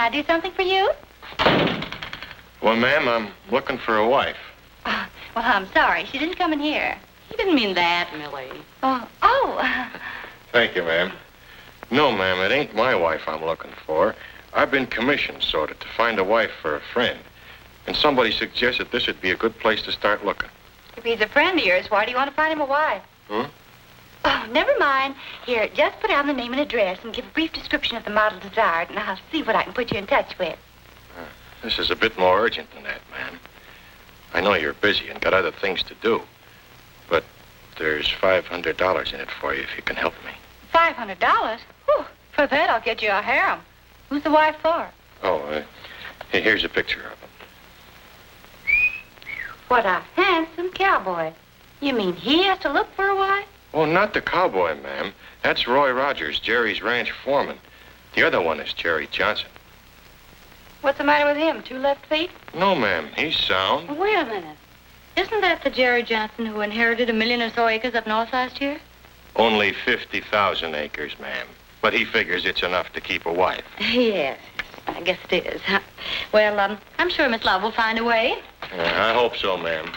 I do something for you? Well, ma'am, I'm looking for a wife. Well, I'm sorry. She didn't come in here. He didn't mean that, Millie. Oh. Thank you, ma'am. No, ma'am, it ain't my wife I'm looking for. I've been commissioned, sort of, to find a wife for a friend. And somebody suggested this would be a good place to start looking. If he's a friend of yours, why do you want to find him a wife? Hmm? Oh, never mind. Here, just put down the name and address and give a brief description of the model desired, and I'll see what I can put you in touch with. This is a bit more urgent than that, ma'am. I know you're busy and got other things to do. But there's $500 in it for you if you can help me. $500? Whew, for that, I'll get you a harem. Who's the wife for? Oh, here's a picture of him. What a handsome cowboy. You mean he has to look for a wife? Oh, not the cowboy, ma'am. That's Roy Rogers, Jerry's ranch foreman. The other one is Jerry Johnson. What's the matter with him? 2 left feet? No, ma'am. He's sound. Well, wait a minute. Isn't that the Jerry Johnson who inherited 1 million or so acres up north last year? Only 50,000 acres, ma'am. But he figures it's enough to keep a wife. Yes, I guess it is. Well, I'm sure Miss Love will find a way. I hope so, ma'am.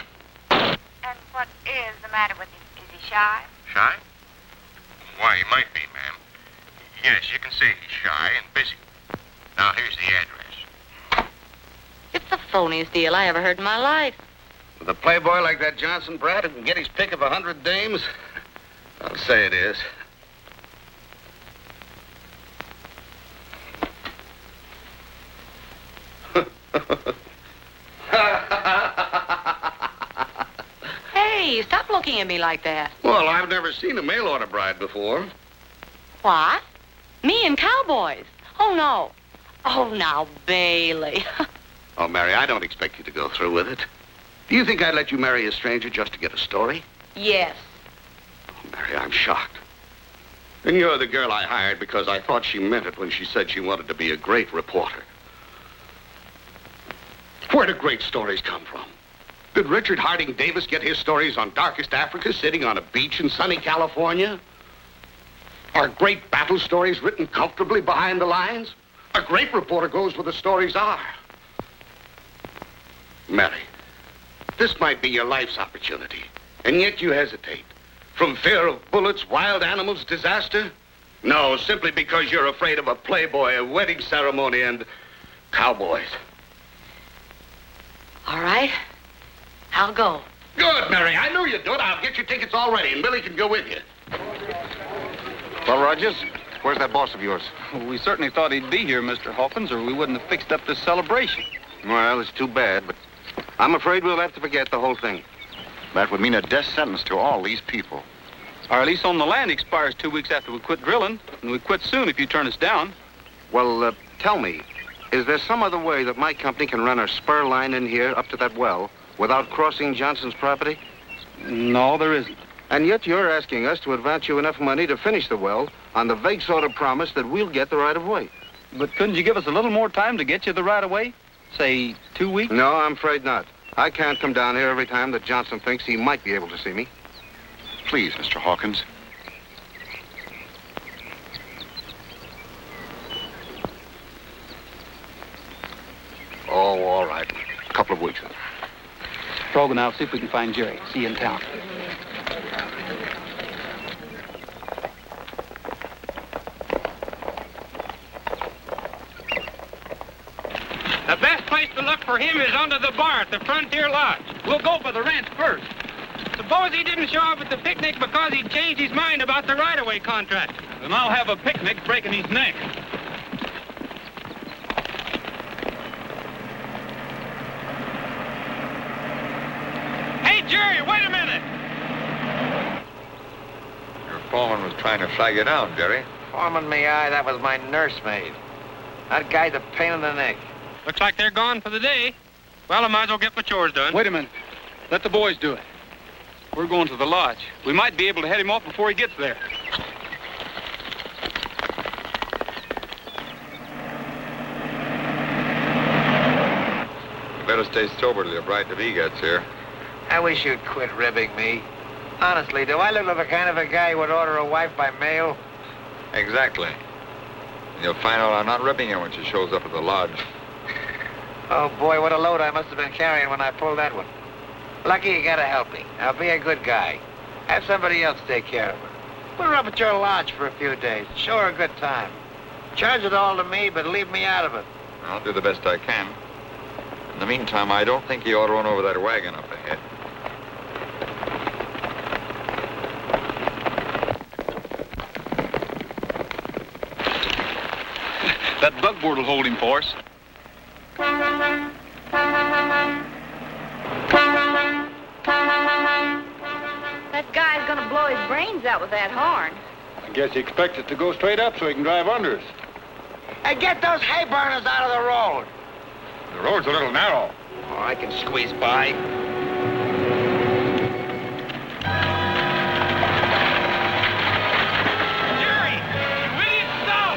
And what is the matter with him? Is he shy? Shy? Why, he might be, ma'am. Yes, you can say he's shy and busy. Now, here's the address. It's the phoniest deal I ever heard in my life. With a playboy like that Johnson brat who can get his pick of 100 dames, I'll say it is. Hey, stop looking at me like that. Well, I've never seen a mail order bride before. What? Me and cowboys? Oh, no. Oh, now, Bailey. Oh, Mary, I don't expect you to go through with it. Do you think I'd let you marry a stranger just to get a story? Yes. Oh, Mary, I'm shocked. And you're the girl I hired because I thought she meant it when she said she wanted to be a great reporter. Where do great stories come from? Did Richard Harding Davis get his stories on darkest Africa sitting on a beach in sunny California? Are great battle stories written comfortably behind the lines? A great reporter goes where the stories are. Mary, this might be your life's opportunity, and yet you hesitate. From fear of bullets, wild animals, disaster? No, simply because you're afraid of a playboy, a wedding ceremony, and cowboys. All right. I'll go. Good, Mary. I knew you'd do it. I'll get your tickets all ready, and Billy can go with you. Well, Rogers, where's that boss of yours? Well, we certainly thought he'd be here, Mr. Hawkins, or we wouldn't have fixed up this celebration. Well, it's too bad, but I'm afraid we'll have to forget the whole thing. That would mean a death sentence to all these people. Our lease on the land expires 2 weeks after we quit drilling, and we quit soon if you turn us down. Well, tell me, is there some other way that my company can run a spur line in here up to that well without crossing Johnson's property? No, there isn't. And yet you're asking us to advance you enough money to finish the well on the vague sort of promise that we'll get the right of way. But couldn't you give us a little more time to get you the right of way? Say 2 weeks? No, I'm afraid not. I can't come down here every time that Johnson thinks he might be able to see me. Please, Mr. Hawkins. Oh, all right. A couple of weeks. Brogan, I'll see if we can find Jerry. See you in town. The best place to look for him is under the bar at the Frontier Lodge. We'll go for the ranch first. Suppose he didn't show up at the picnic because he changed his mind about the right-of-way contract. Then I'll have a picnic breaking his neck. Hey, Jerry, wait a minute! Your foreman was trying to flag you down, Jerry. Foreman me eye, that was my nursemaid. That guy's a pain in the neck. Looks like they're gone for the day. Well, I might as well get my chores done. Wait a minute. Let the boys do it. We're going to the lodge. We might be able to head him off before he gets there. Better stay sober till your bride to be gets here. I wish you'd quit ribbing me. Honestly, do I look like the kind of a guy who would order a wife by mail? Exactly. You'll find out I'm not ripping her when she shows up at the lodge. Oh, boy, what a load I must have been carrying when I pulled that one. Lucky you gotta help me. I'll be a good guy. Have somebody else take care of her. Put her up at your lodge for a few days. Show her a good time. Charge it all to me, but leave me out of it. I'll do the best I can. In the meantime, I don't think you ought to run over that wagon up ahead. That buckboard will hold him for us. That guy's gonna blow his brains out with that horn. I guess he expects it to go straight up so he can drive under us. Hey, get those hay burners out of the road. The road's a little narrow. Oh, I can squeeze by. Jerry! You idiot, stop!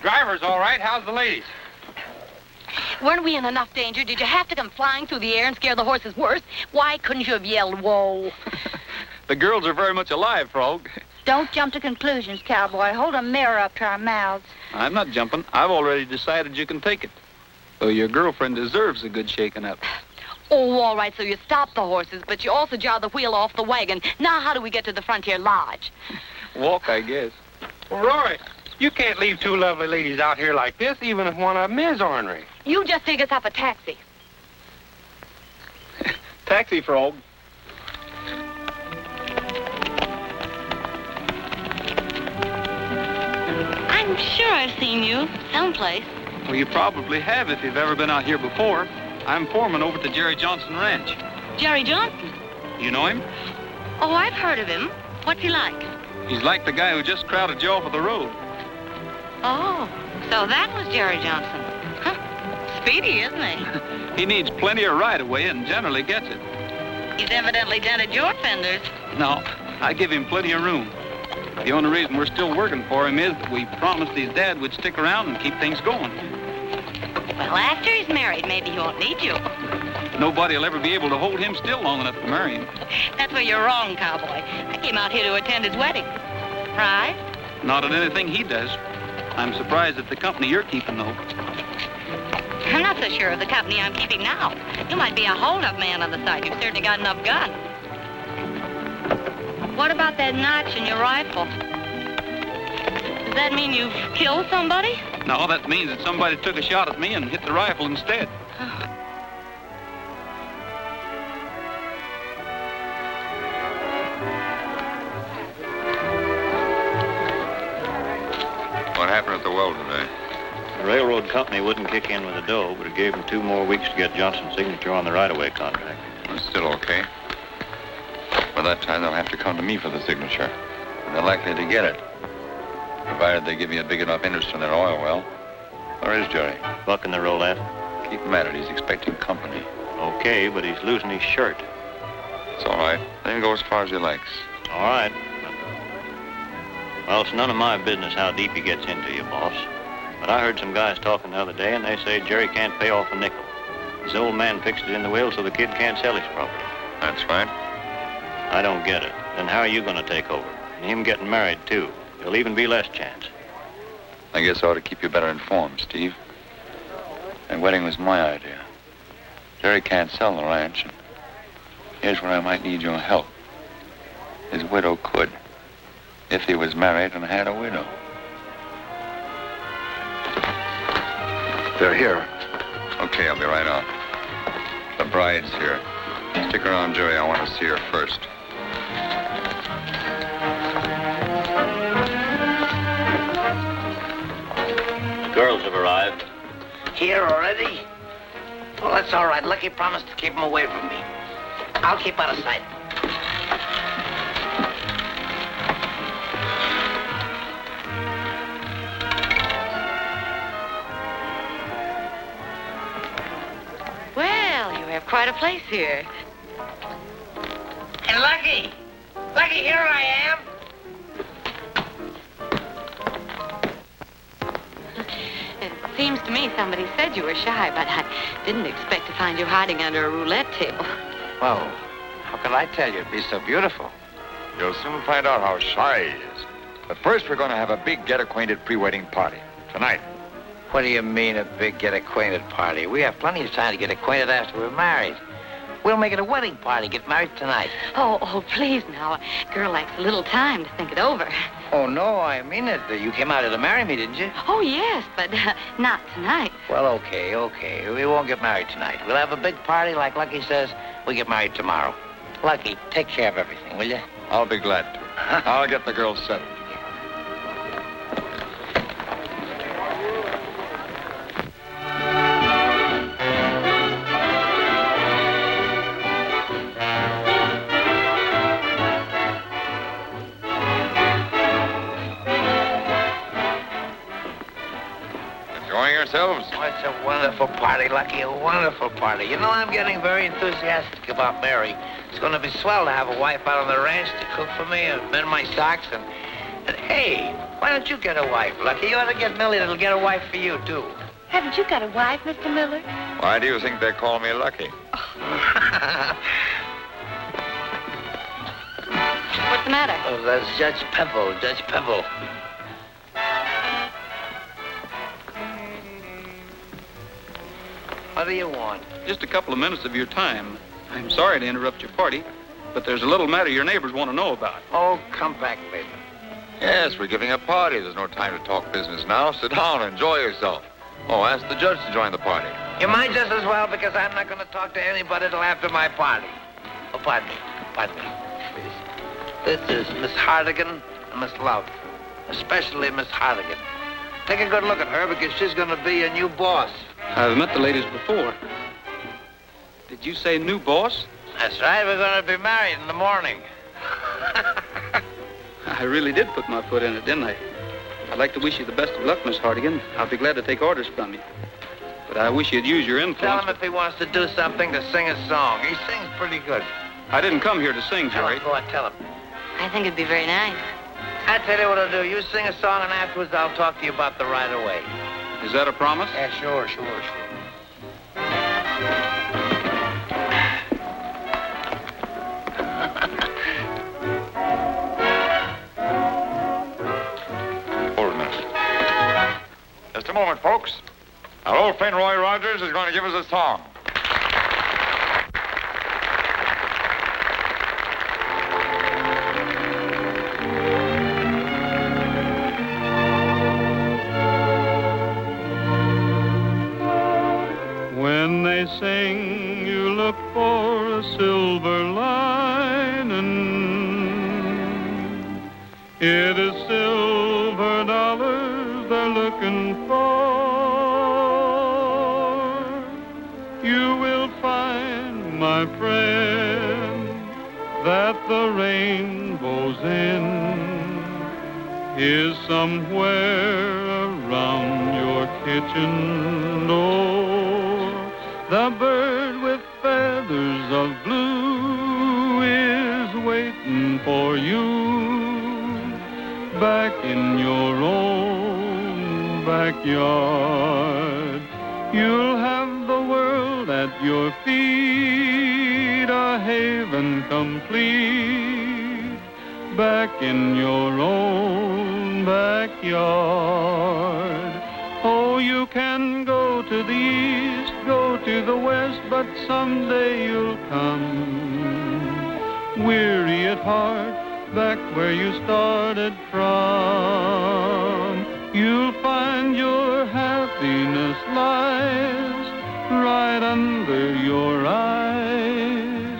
Driver's all right. How's the ladies? Weren't we in enough danger? Did you have to come flying through the air and scare the horses worse? Why couldn't you have yelled, whoa? The girls are very much alive, Frog. Don't jump to conclusions, cowboy. Hold a mirror up to our mouths. I'm not jumping. I've already decided you can take it. Though your girlfriend deserves a good shaking up. Oh, all right, so you stopped the horses, but you also jarred the wheel off the wagon. Now how do we get to the Frontier Lodge? Walk, I guess. Well, Roy, you can't leave two lovely ladies out here like this, even if one of them is ornery. You just take us up a taxi. Taxi, Frog. I'm sure I've seen you someplace. Well, you probably have if you've ever been out here before. I'm foreman over at the Jerry Johnson Ranch. Jerry Johnson? You know him? Oh, I've heard of him. What's he like? He's like the guy who just crowded you off of the road. Oh, so that was Jerry Johnson. Huh. Speedy, isn't he? He needs plenty of right-of-way and generally gets it. He's evidently dented your fenders. No, I give him plenty of room. The only reason we're still working for him is that we promised his dad we'd stick around and keep things going. Well, after he's married, maybe he won't need you. Nobody will ever be able to hold him still long enough to marry him. That's where you're wrong, cowboy. I came out here to attend his wedding. Right? Not at anything he does. I'm surprised at the company you're keeping, though. I'm not so sure of the company I'm keeping now. You might be a hold-up man on the side. You've certainly got enough gun. What about that notch in your rifle? Does that mean you've killed somebody? No, that means that somebody took a shot at me and hit the rifle instead. What happened at the well today? The railroad company wouldn't kick in with the dough, but it gave them 2 more weeks to get Johnson's signature on the right-of-way contract. It's still okay. By that time, they'll have to come to me for the signature. And they're likely to get it, provided they give me a big enough interest in their oil well. Where is Jerry? Bucking the roulette. Keep him at it. He's expecting company. Okay, but he's losing his shirt. It's all right. Let him go as far as he likes. All right. Well, it's none of my business how deep he gets into you, boss. But I heard some guys talking the other day, and they say Jerry can't pay off a nickel. His old man fixed it in the will so the kid can't sell his property. That's right. I don't get it. Then how are you going to take over? And him getting married, too. There'll even be less chance. I guess I ought to keep you better informed, Steve. That wedding was my idea. Jerry can't sell the ranch, and here's where I might need your help. His widow could, if he was married and had a widow. They're here. Okay, I'll be right out. The bride's here. Stick around, Jerry. I want to see her first. The girls have arrived. Here already? Well, that's all right. Lucky promised to keep him away from me. I'll keep out of sight. Well, you have quite a place here. Hey, Lucky! Lucky, here I am! It seems to me somebody said you were shy, but I didn't expect to find you hiding under a roulette table. Well, how could I tell you? It'd be so beautiful. You'll soon find out how shy he is. But first, we're going to have a big get-acquainted pre-wedding party. Tonight. What do you mean, a big get-acquainted party? We have plenty of time to get acquainted after we're married. We'll make it a wedding party. Get married tonight. Oh, please now. A girl likes a little time to think it over. Oh, no, I mean it. You came out here to marry me, didn't you? Oh, yes, but not tonight. Well, okay. We won't get married tonight. We'll have a big party like Lucky says. We get married tomorrow. Lucky, take care of everything, will you? I'll be glad to. I'll get the girls settled. Yourselves? Oh, it's a wonderful party, Lucky, a wonderful party. You know, I'm getting very enthusiastic about Mary. It's going to be swell to have a wife out on the ranch to cook for me and mend my socks. And hey, why don't you get a wife, Lucky? You ought to get Millie that'll get a wife for you, too. Haven't you got a wife, Mr. Miller? Why do you think they call me Lucky? What's the matter? Oh, that's Judge Pebble. What do you want? Just a couple of minutes of your time. I'm sorry to interrupt your party, but there's a little matter your neighbors want to know about. Oh, come back later. Yes, we're giving a party. There's no time to talk business now. Sit down and enjoy yourself. Oh, ask the judge to join the party. You might just as well, because I'm not going to talk to anybody till after my party. Oh, pardon me, please. This is Miss Hardigan and Miss Love, especially Miss Hardigan. Take a good look at her, because she's going to be your new boss. I've met the ladies before. Did you say new boss? That's right. We're going to be married in the morning. I really did put my foot in it, didn't I? I'd like to wish you the best of luck, Miss Hardigan. I'll be glad to take orders from you. But I wish you'd use your influence. Tell him if he wants to do something to sing a song. He sings pretty good. I didn't come here to sing, Jerry. Go on, tell him. I think it'd be very nice. I tell you what I'll do. You sing a song, and afterwards I'll talk to you about the right of way. Is that a promise? Yeah, sure. Hold a minute. Just a moment, folks. Our old friend Roy Rogers is going to give us a song. When they sing, you look for a silver lining. It is silver dollars they're looking for. You will find, my friend, that the rainbow's end is somewhere around your kitchen door. The bird with feathers of blue is waiting for you back in your own backyard. You'll have the world at your feet, a haven complete, back in your own backyard. Oh, you can go to the east, go to the west, but someday you'll come, weary at heart, back where you started from. You'll find your happiness lies right under your eyes,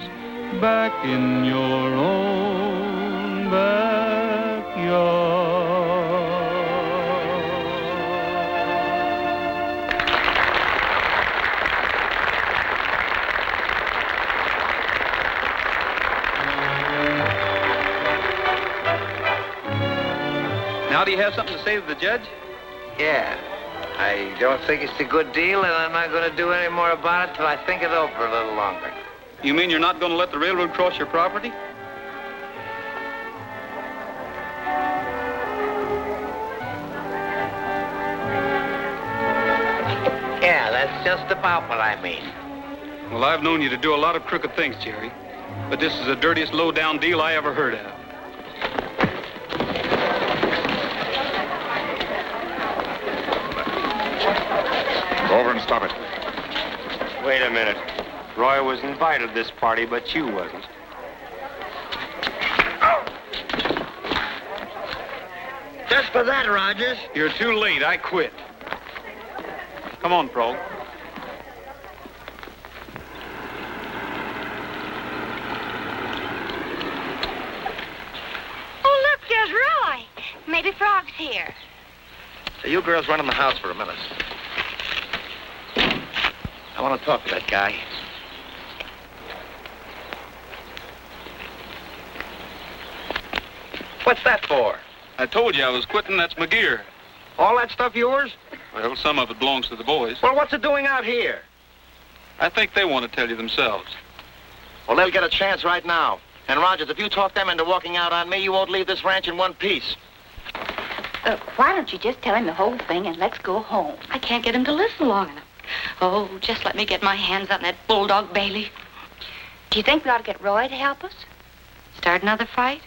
back in your own backyard. Now do you have something to say to the judge? Yeah. I don't think it's a good deal, and I'm not going to do any more about it till I think it over a little longer. You mean you're not going to let the railroad cross your property? Yeah, that's just about what I mean. Well, I've known you to do a lot of crooked things, Jerry. But this is the dirtiest low-down deal I ever heard of. Go over and stop it. Wait a minute. Roy was invited to this party, but you wasn't. Just for that, Rogers. You're too late. I quit. Come on, Frog. Oh, look, there's Roy. Maybe Frog's here. Hey, you girls run in the house for a minute. I want to talk to that guy. What's that for? I told you I was quitting. That's my gear. All that stuff yours? Well, some of it belongs to the boys. Well, what's it doing out here? I think they want to tell you themselves. Well, they'll get a chance right now. And, Rogers, if you talk them into walking out on me, you won't leave this ranch in one piece. Why don't you just tell him the whole thing and let's go home? I can't get him to listen long enough. Oh, just let me get my hands on that bulldog Bailey. Do you think we ought to get Roy to help us? Start another fight?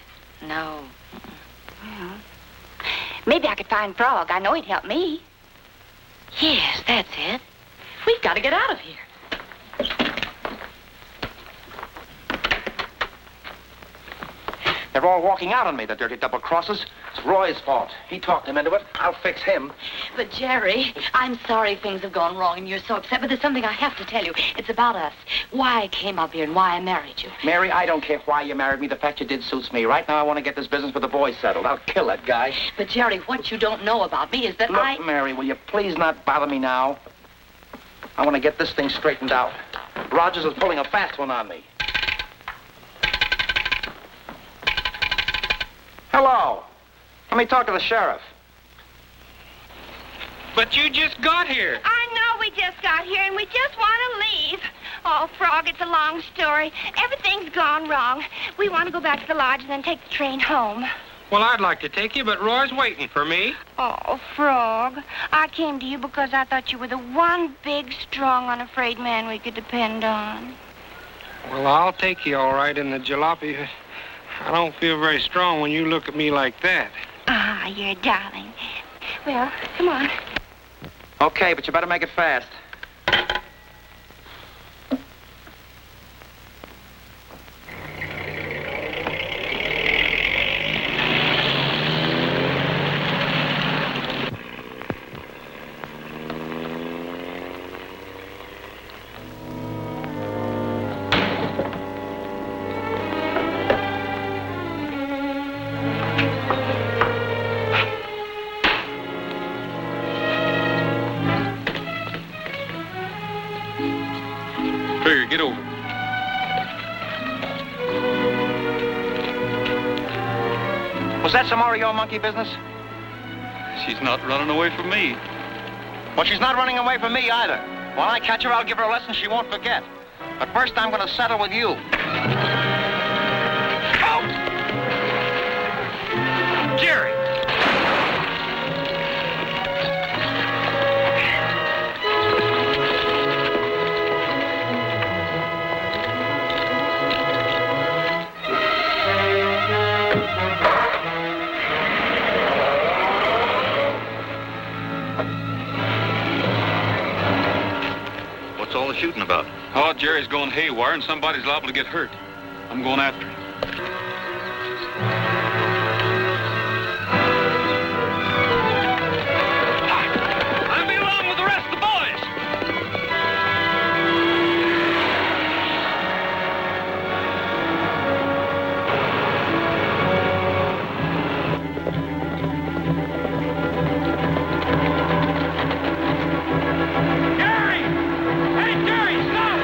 No. Well, maybe I could find Frog. I know he'd help me. Yes, that's it. We've got to get out of here. They're all walking out on me, the dirty double-crossers. It's Roy's fault. He talked him into it. I'll fix him. But, Jerry, I'm sorry things have gone wrong and you're so upset, but there's something I have to tell you. It's about us. Why I came up here and why I married you. Mary, I don't care why you married me. The fact you did suits me. Right now, I want to get this business with the boys settled. I'll kill that guy. But, Jerry, what you don't know about me is that Look, Mary, will you please not bother me now? I want to get this thing straightened out. Rogers is pulling a fast one on me. Hello. Let me talk to the sheriff. But you just got here. I know we just got here and we just want to leave. Oh, Frog, it's a long story. Everything's gone wrong. We want to go back to the lodge and then take the train home. Well, I'd like to take you, but Roy's waiting for me. Oh, Frog, I came to you because I thought you were the one big, strong, unafraid man we could depend on. Well, I'll take you all right in the jalopy. I don't feel very strong when you look at me like that. Ah, you're a darling. Well, come on. Okay, but you better make it fast. Get over. Was that some more of your monkey business? She's not running away from me. Well, she's not running away from me either. When I catch her, I'll give her a lesson she won't forget. But first, I'm going to settle with you. Oh! Jerry! What's all the shooting about? Oh, Jerry's going haywire and somebody's liable to get hurt. I'm going after him. I'll be along with the rest of the boys. Jerry! Hey, Jerry, stop!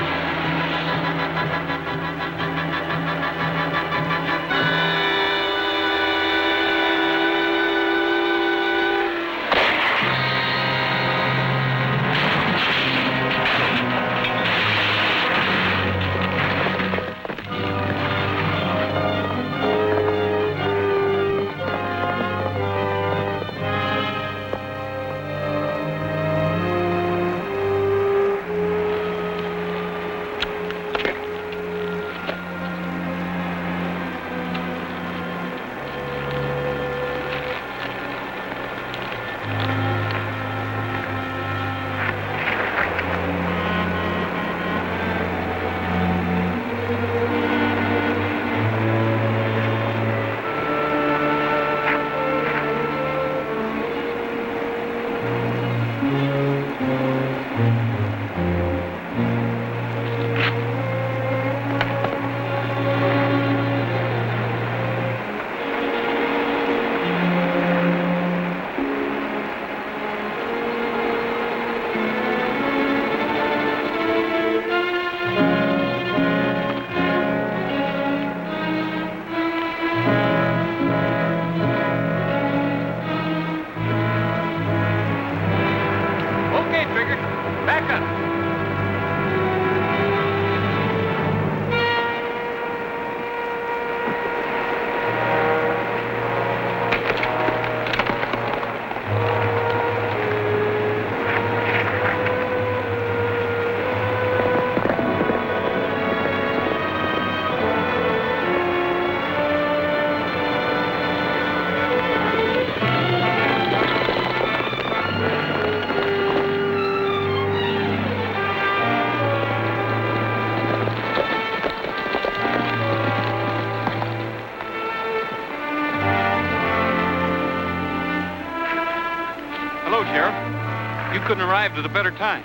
couldn't have arrived at a better time.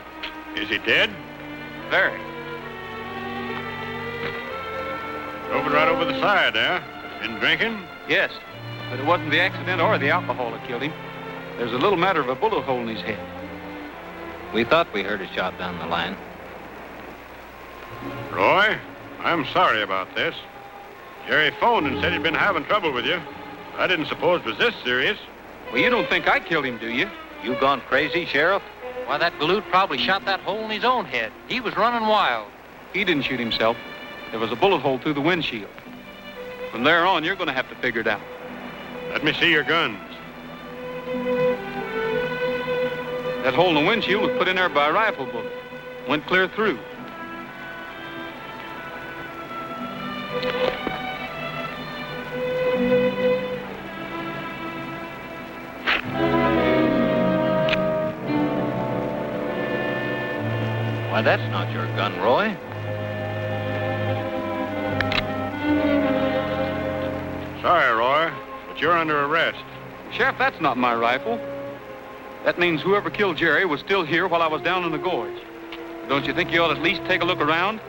Is he dead? Very. Drove it right over the side, huh? Been drinking? Yes, but it wasn't the accident or the alcohol that killed him. There's a little matter of a bullet hole in his head. We thought we heard a shot down the line. Roy, I'm sorry about this. Jerry phoned and said he'd been having trouble with you. I didn't suppose it was this serious. Well, you don't think I killed him, do you? You gone crazy, Sheriff? Why, that galoot probably shot that hole in his own head. He was running wild. He didn't shoot himself. There was a bullet hole through the windshield. From there on, you're going to have to figure it out. Let me see your guns. That hole in the windshield was put in there by a rifle bullet. Went clear through. Why, that's not your gun, Roy. Sorry, Roy, but you're under arrest. Sheriff, that's not my rifle. That means whoever killed Jerry was still here while I was down in the gorge. Don't you think you ought to at least take a look around?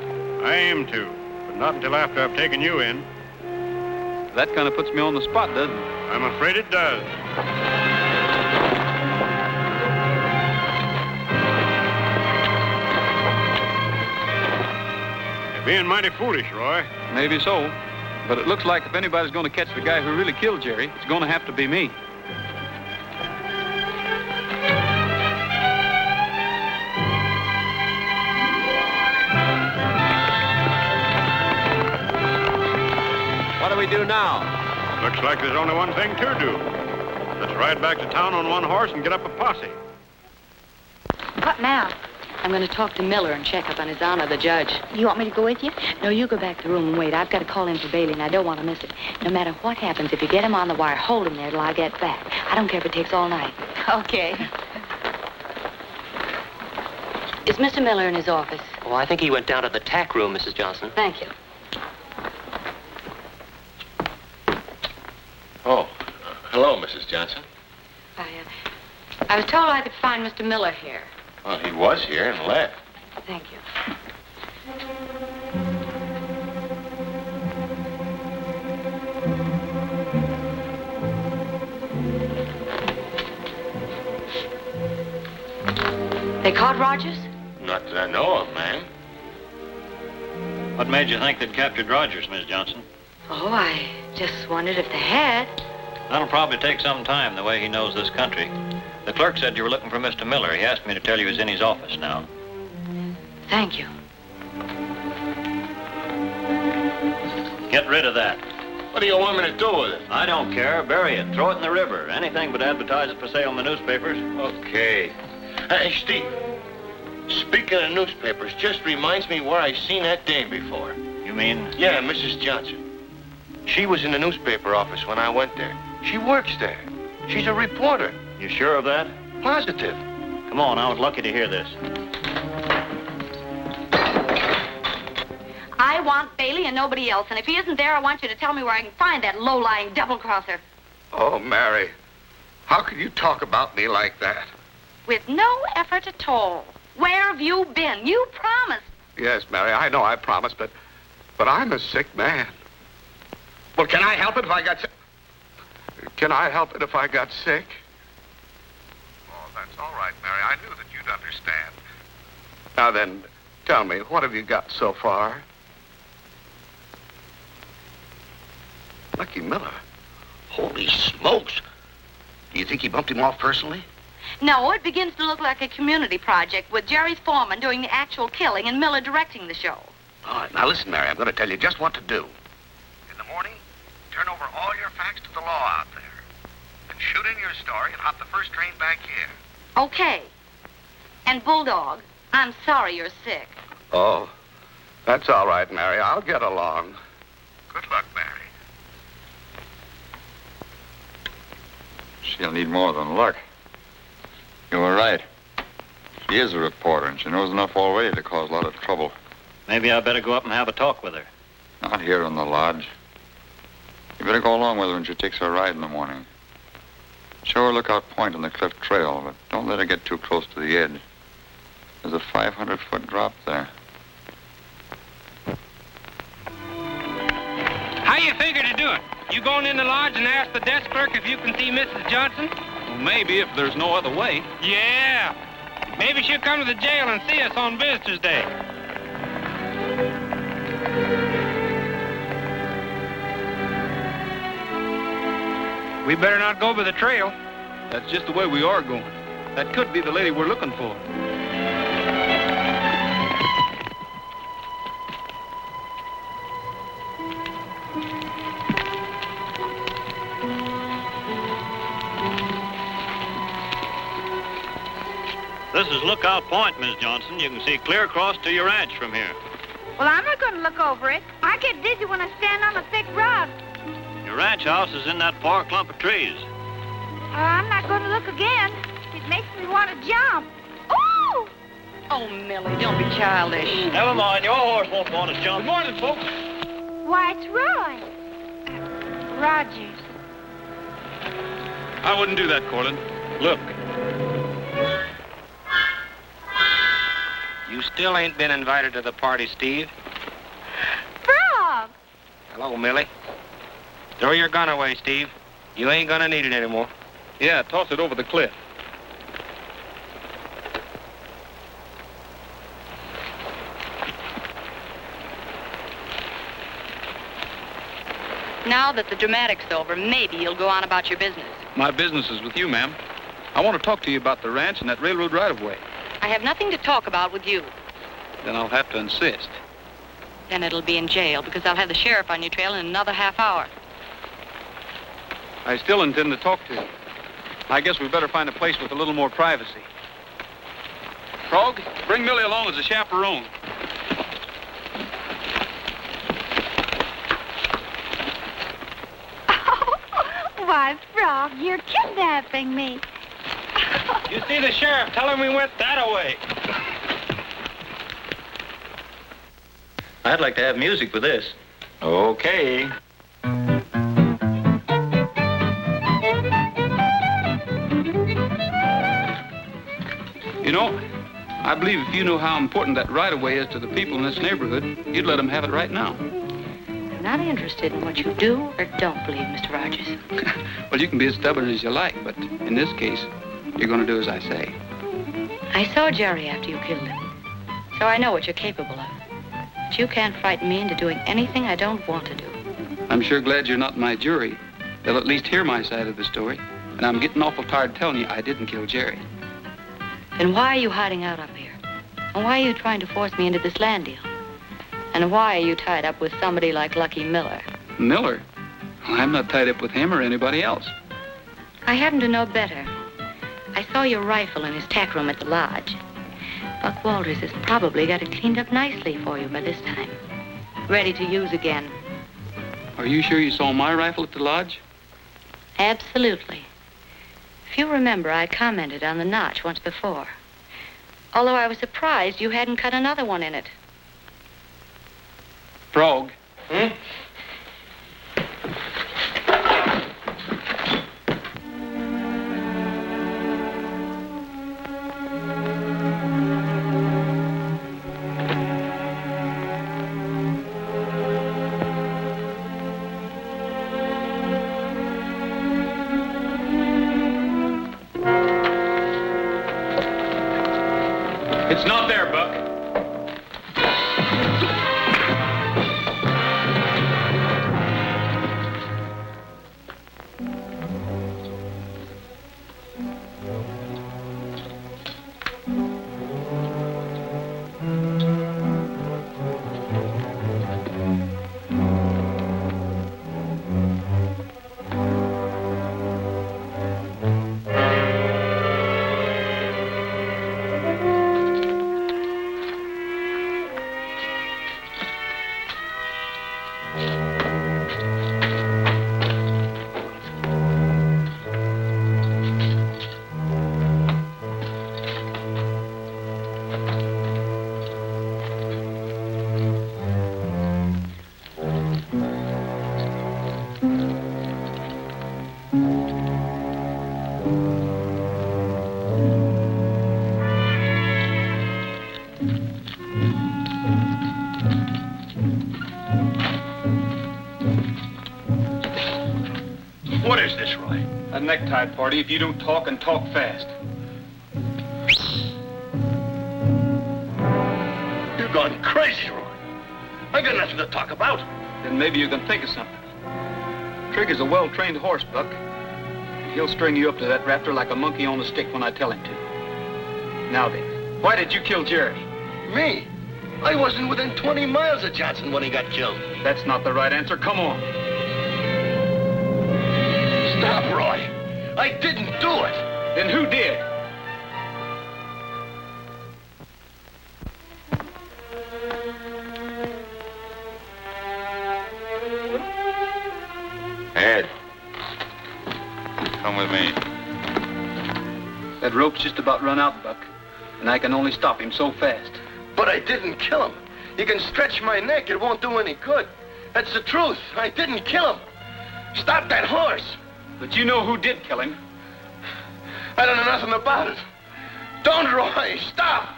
I aim to, but not until after I've taken you in. That kind of puts me on the spot, doesn't it? I'm afraid it does. You're being mighty foolish, Roy. Maybe so. But it looks like if anybody's going to catch the guy who really killed Jerry, it's going to have to be me. What do we do now? Looks like there's only one thing to do. Let's ride back to town on one horse and get up a posse. What now? I'm going to talk to Miller and check up on his honor, the judge. You want me to go with you? No, you go back to the room and wait. I've got to call in for Bailey, and I don't want to miss it. No matter what happens, if you get him on the wire, hold him there till I get back. I don't care if it takes all night. Okay. Is Mr. Miller in his office? Oh, I think he went down to the tack room, Mrs. Johnson. Thank you. Oh, hello, Mrs. Johnson. I was told I could find Mr. Miller here. Well, he was here and left. Thank you. They caught Rogers? Not that I know of, ma'am. What made you think they'd captured Rogers, Miss Johnson? Oh, I just wondered if they had. That'll probably take some time, the way he knows this country. The clerk said you were looking for Mr. Miller. He asked me to tell you he's in his office now. Thank you. Get rid of that. What do you want me to do with it? I don't care. Bury it. Throw it in the river. Anything but advertise it for sale in the newspapers. Okay. Hey, Steve. Speaking of newspapers, just reminds me where I've seen that dame before. You mean? Yeah, Mrs. Johnson. She was in the newspaper office when I went there. She works there. She's a reporter. You sure of that? Positive. Come on, I was lucky to hear this. I want Bailey and nobody else, and if he isn't there, I want you to tell me where I can find that low-lying double-crosser. Oh, Mary, how can you talk about me like that? With no effort at all. Where have you been? You promised. Yes, Mary, I know I promised, but I'm a sick man. Well, can I help it if I got sick? Can I help it if I got sick? Oh, that's all right, Mary. I knew that you'd understand. Now then, tell me, what have you got so far? Lucky Miller. Holy smokes. Do you think he bumped him off personally? No, it begins to look like a community project with Jerry's foreman doing the actual killing and Miller directing the show. All right, now listen, Mary, I'm going to tell you just what to do. In the morning, turn over all your facts to the law out there. Then shoot in your story and hop the first train back here. Okay. And Bulldog, I'm sorry you're sick. Oh, that's all right, Mary. I'll get along. Good luck, Mary. She'll need more than luck. You were right. She is a reporter, and she knows enough already to cause a lot of trouble. Maybe I better go up and have a talk with her. Not here in the lodge. You better go along with her when she takes her ride in the morning. Show her Lookout Point on the cliff trail, but don't let her get too close to the edge. There's a 500-foot drop there. How you figure to do it? You going in the lodge and ask the desk clerk if you can see Mrs. Johnson? Well, maybe if there's no other way. Yeah. Maybe she'll come to the jail and see us on Visitor's Day. We better not go by the trail. That's just the way we are going. That could be the lady we're looking for. This is Lookout Point, Miss Johnson. You can see clear across to your ranch from here. Well, I'm not going to look over it. I get dizzy when I stand on a thick rug. Your ranch house is in that far clump of trees. I'm not going to look again. It makes me want to jump. Ooh! Oh, Millie, don't be childish. Never mind, your horse won't want to jump. Good morning, folks. Why, it's Roy. Rogers. I wouldn't do that, Corlin. Look. You still ain't been invited to the party, Steve. Frog! Hello, Millie. Throw your gun away, Steve. You ain't gonna need it anymore. Yeah, toss it over the cliff. Now that the dramatic's over, maybe you'll go on about your business. My business is with you, ma'am. I want to talk to you about the ranch and that railroad right-of-way. I have nothing to talk about with you. Then I'll have to insist. Then it'll be in jail, because I'll have the sheriff on your trail in another half hour. I still intend to talk to you. I guess we better find a place with a little more privacy. Frog, bring Millie along as a chaperone. Why, Frog, you're kidnapping me. You see the sheriff. Tell him we went that way. I'd like to have music with this. Okay. You know, I believe if you knew how important that right-of-way is to the people in this neighborhood, you'd let them have it right now. I'm not interested in what you do or don't believe, Mr. Rogers. Well, you can be as stubborn as you like, but in this case, you're going to do as I say. I saw Jerry after you killed him, so I know what you're capable of. But you can't frighten me into doing anything I don't want to do. I'm sure glad you're not my jury. They'll at least hear my side of the story, and I'm getting awful tired telling you I didn't kill Jerry. Then why are you hiding out up here? And why are you trying to force me into this land deal? And why are you tied up with somebody like Lucky Miller? Miller? Well, I'm not tied up with him or anybody else. I happen to know better. I saw your rifle in his tack room at the lodge. Buck Walters has probably got it cleaned up nicely for you by this time. Ready to use again. Are you sure you saw my rifle at the lodge? Absolutely. If you remember, I commented on the notch once before. Although I was surprised you hadn't cut another one in it. Frog. It's not there, Buck. What is this, Roy? A necktie party if you don't talk and talk fast. You've gone crazy, Roy. I got nothing to talk about. Then maybe you can think of something. Trigger's a well-trained horse, Buck. He'll string you up to that raptor like a monkey on a stick when I tell him to. Now then, why did you kill Jerry? Me? I wasn't within 20 miles of Johnson when he got killed. That's not the right answer. Come on. Stop, Roy. I didn't do it. Then who did? Ed. Come with me. That rope's just about run out, Buck. And I can only stop him so fast. But I didn't kill him. You can stretch my neck. It won't do any good. That's the truth. I didn't kill him. Stop that horse. But you know who did kill him. I don't know nothing about it. Don't, Roy. Stop.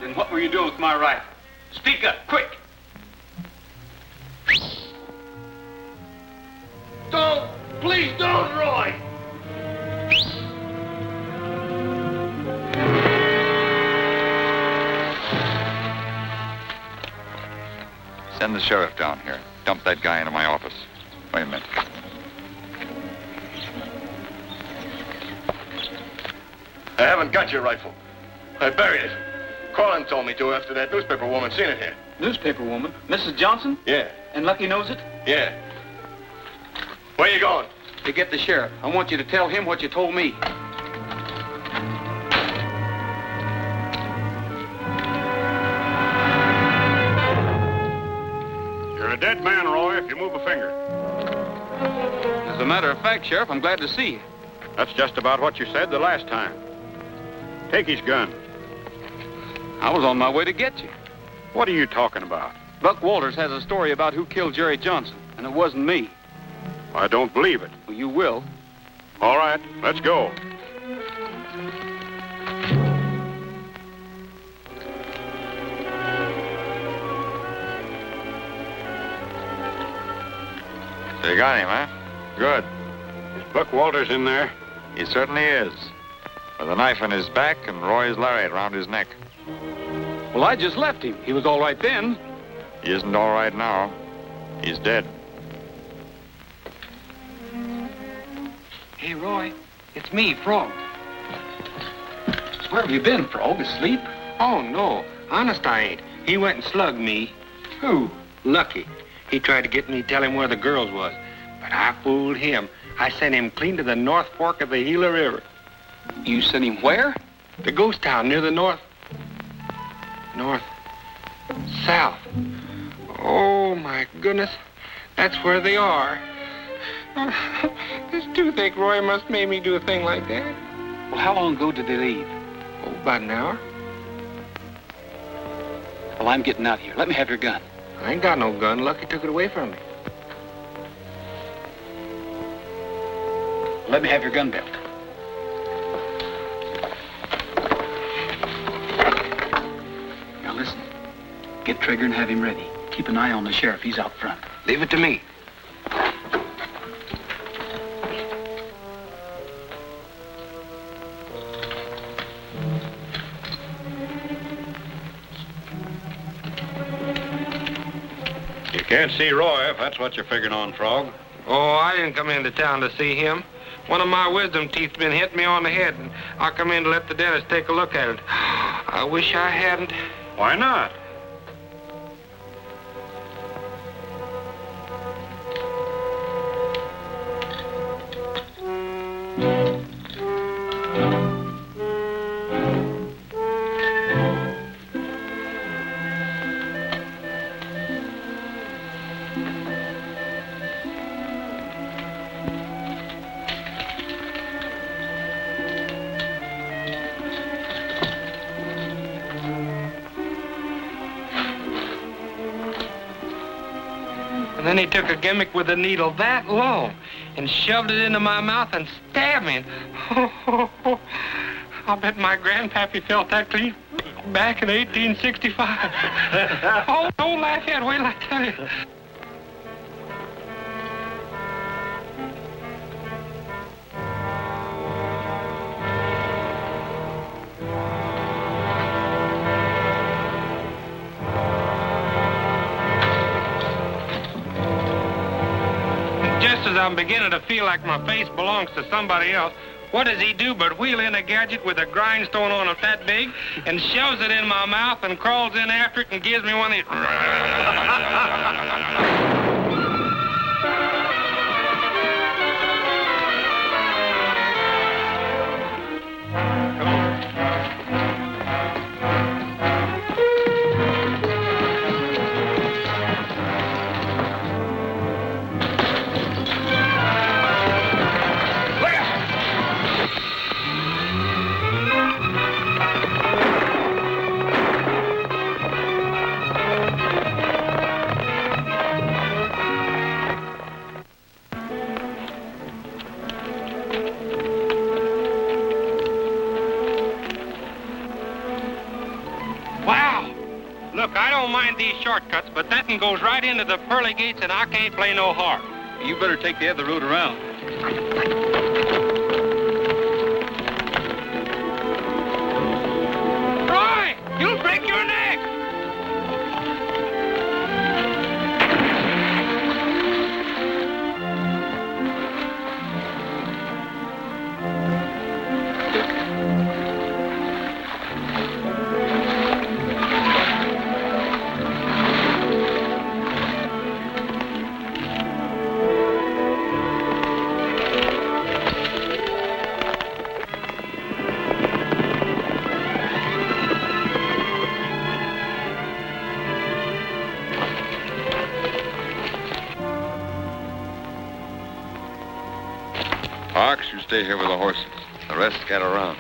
Then what were you doing with my rifle? Speak up, quick. Don't. Please don't, Roy. Send the sheriff down here. Dump that guy into my office. Wait a minute. I haven't got your rifle. I buried it. Corlin told me to after that newspaper woman seen it here. Newspaper woman? Mrs. Johnson? Yeah. And Lucky knows it? Yeah. Where you going? To get the sheriff. I want you to tell him what you told me. You're a dead man, Roy, if you move a finger. As a matter of fact, Sheriff, I'm glad to see you. That's just about what you said the last time. Take his gun. I was on my way to get you. What are you talking about? Buck Walters has a story about who killed Jerry Johnson, and it wasn't me. I don't believe it. Well, you will. All right, let's go. So you got him, huh? Good. Is Buck Walters in there? He certainly is. With a knife in his back and Roy's lariat around his neck. Well, I just left him. He was all right then. He isn't all right now. He's dead. Hey, Roy, it's me, Frog. Where have you been, Frog? Asleep? Oh, no. Honest, I ain't. He went and slugged me. Who? Lucky. He tried to get me to tell him where the girls was. But I fooled him. I sent him clean to the North Fork of the Gila River. You sent him where? The ghost town near the south. Oh, my goodness. That's where they are. This toothache, Roy, must made me do a thing like that. Well, how long ago did they leave? Oh, about an hour. Well, I'm getting out of here. Let me have your gun. I ain't got no gun. Lucky took it away from me. Let me have your gun belt. Now listen. Get Trigger and have him ready. Keep an eye on the sheriff. He's out front. Leave it to me. You can't see Roy if that's what you're figuring on, Frog. Oh, I didn't come into town to see him. One of my wisdom teeth been hitting me on the head, and I come in to let the dentist take a look at it. I wish I hadn't. Why not? And then he took a gimmick with a needle that long and shoved it into my mouth and stabbed me. I'll bet my grandpappy felt that clean back in 1865. Oh, don't laugh yet. Wait till I tell you. Just as I'm beginning to feel like my face belongs to somebody else, what does he do but wheel in a gadget with a grindstone on it that big and shoves it in my mouth and crawls in after it and gives me one of these... Look, I don't mind these shortcuts, but that one goes right into the pearly gates, and I can't play no harp. You better take the other route around. Roy, you'll break your neck! Ox, you stay here with the horses. The rest get around.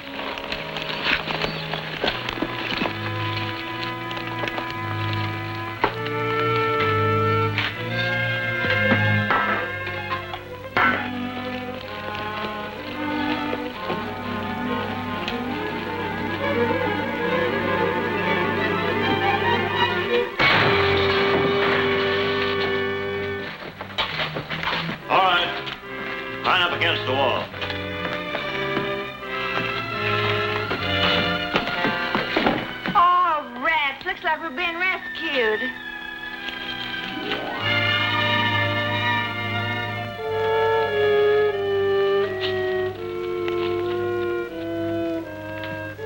All right. Line up against the wall. Oh, rats. Looks like we're being rescued.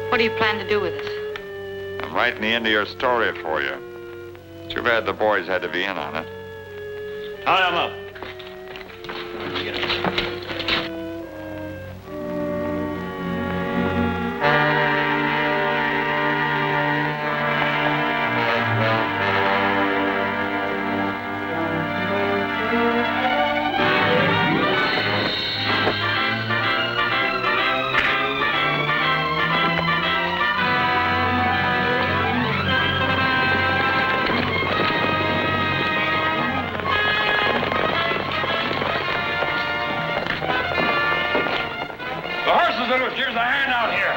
What do you plan to do with us? I'm writing the end of your story for you. Too bad the boys had to be in on it. Tie him up. Here's a hand out here.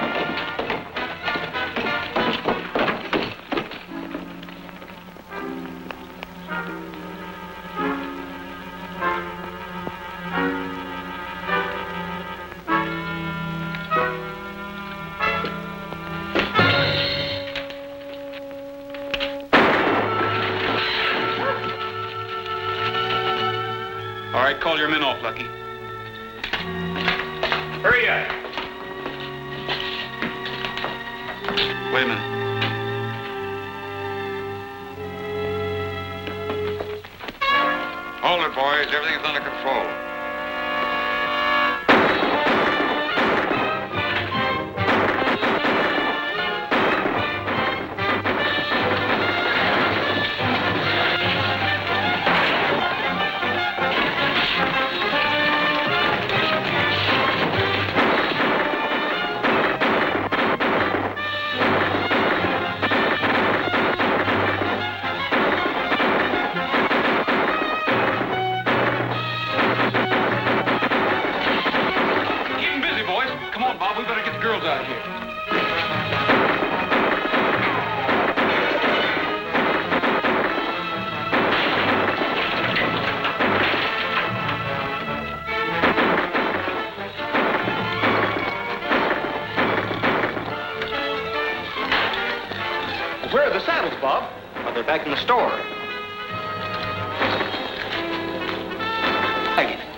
All right, call your men off, Lucky. Hurry up. Wait a minute. Hold it, boys. Everything's under control. Out here. Where are the saddles, Bob? Oh, they're back in the store. Thank you.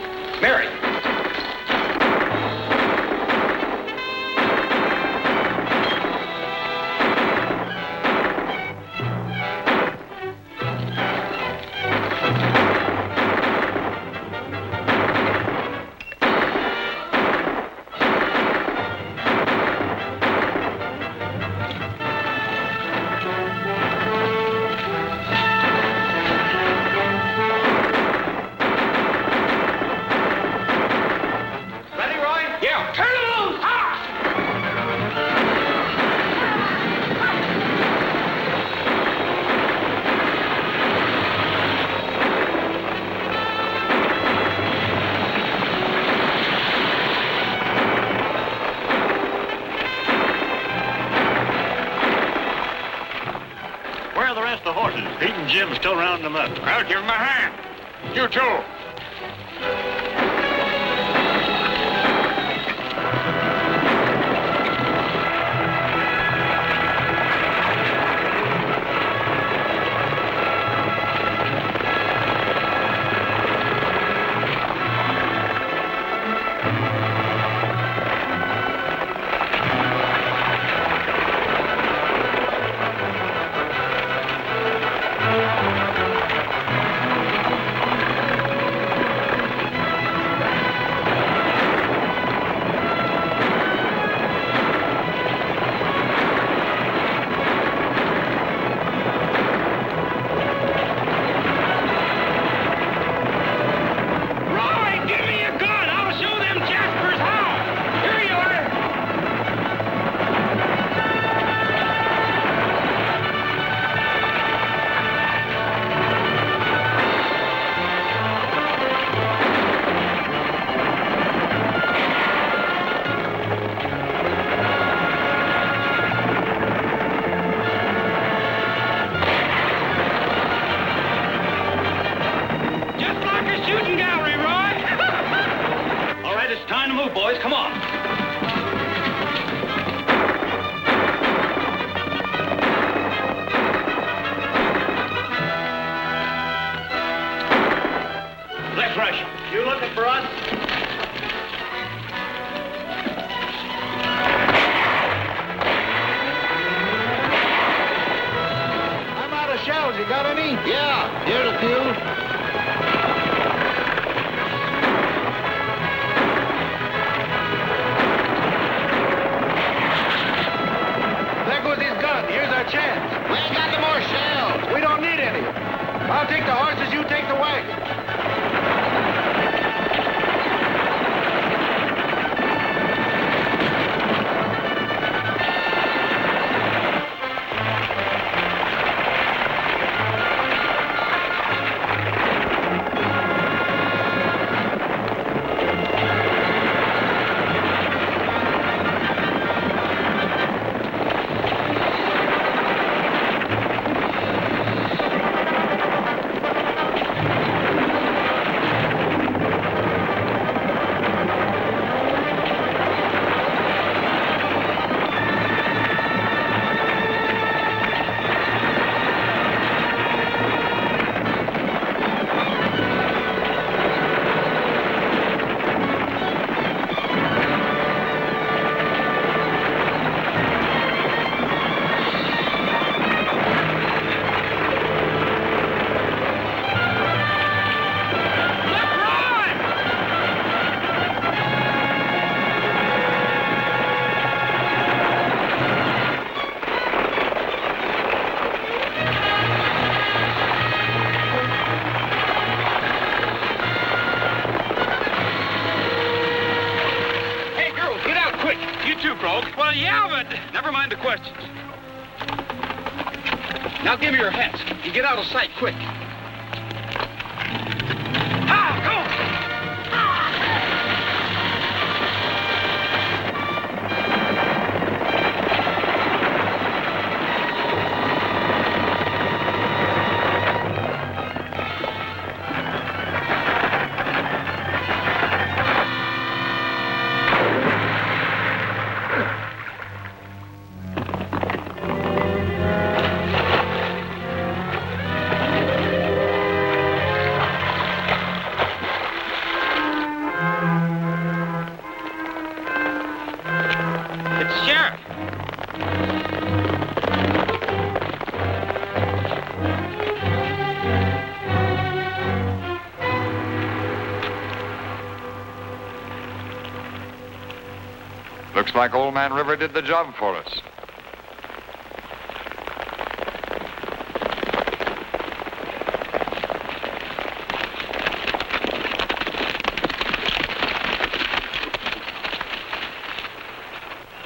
Pete and Jim's still rounding them up. I'll give them a hand. You too. Now give me your hats. You get out of sight quick. Looks like Old Man River did the job for us.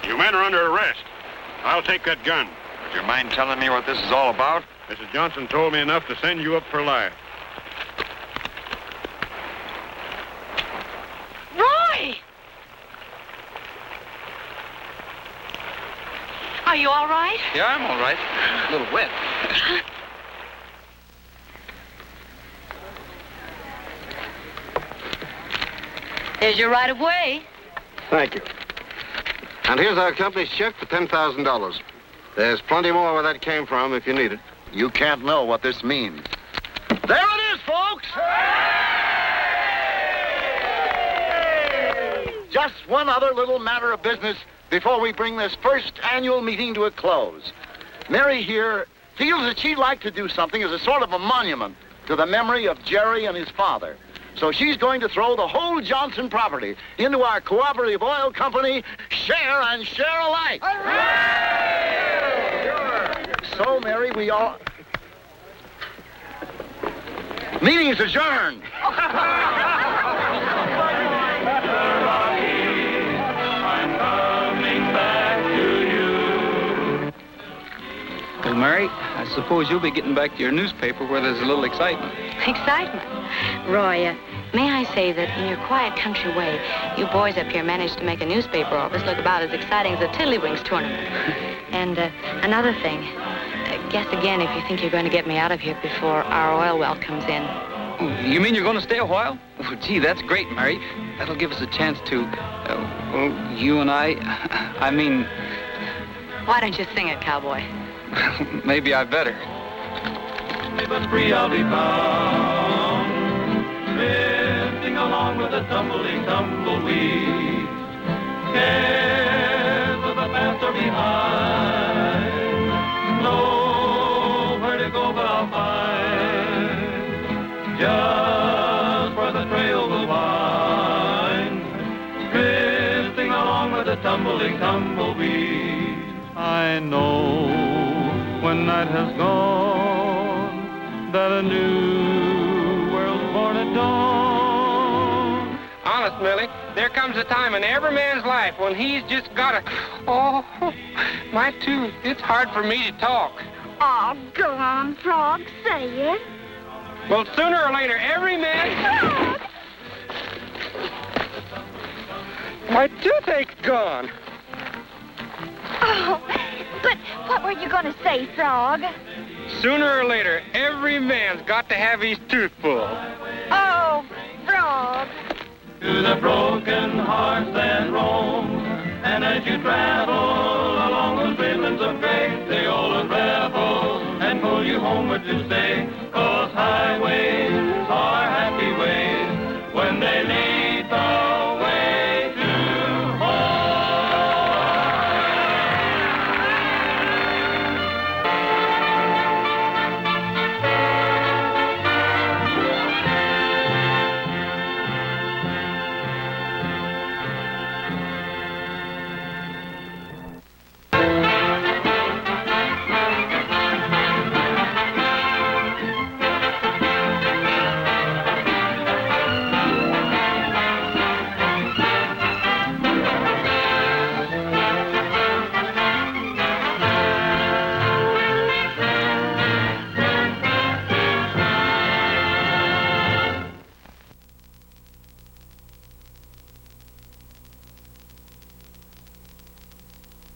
You men are under arrest. I'll take that gun. Would you mind telling me what this is all about? Mrs. Johnson told me enough to send you up for life. Roy! Are you all right? Yeah, I'm all right. A little wet. Here's your right of way. Thank you. And here's our company's check for $10,000. There's plenty more where that came from if you need it. You can't know what this means. There it is, folks! Just one other little matter of business before we bring this first annual meeting to a close. Mary here feels that she'd like to do something as a sort of a monument to the memory of Jerry and his father. So she's going to throw the whole Johnson property into our cooperative oil company, share and share alike. So, Mary, we all... Meeting's adjourned. Well, Mary, I suppose you'll be getting back to your newspaper where there's a little excitement. Excitement. Roy, may I say that in your quiet country way, you boys up here managed to make a newspaper office look about as exciting as a Tiddlywinks tournament. And another thing, guess again if you think you're going to get me out of here before our oil well comes in. Oh, you mean you're going to stay a while? Oh, gee, that's great, Mary. That'll give us a chance to, well, you and I mean... Why don't you sing it, cowboy? Maybe I better. But free I'll be found, drifting along with the tumbling tumbleweed. Cares of the past are behind, nowhere to go but I'll find just where the trail will wind, drifting along with the tumbling tumbleweed. I know when night has gone that a new world's born at dawn. Honest, Millie, there comes a time in every man's life when he's just got a... Oh, my tooth. It's hard for me to talk. Oh, go on, Frog. Say it. Well, sooner or later, every man... My toothache's gone. Oh, but what were you going to say, Frog? Sooner or later, every man's got to have his tooth pulled. Oh, Frog. To the broken hearts that roam, and as you travel along those ribbons of grace, they always revel and pull you homeward to stay.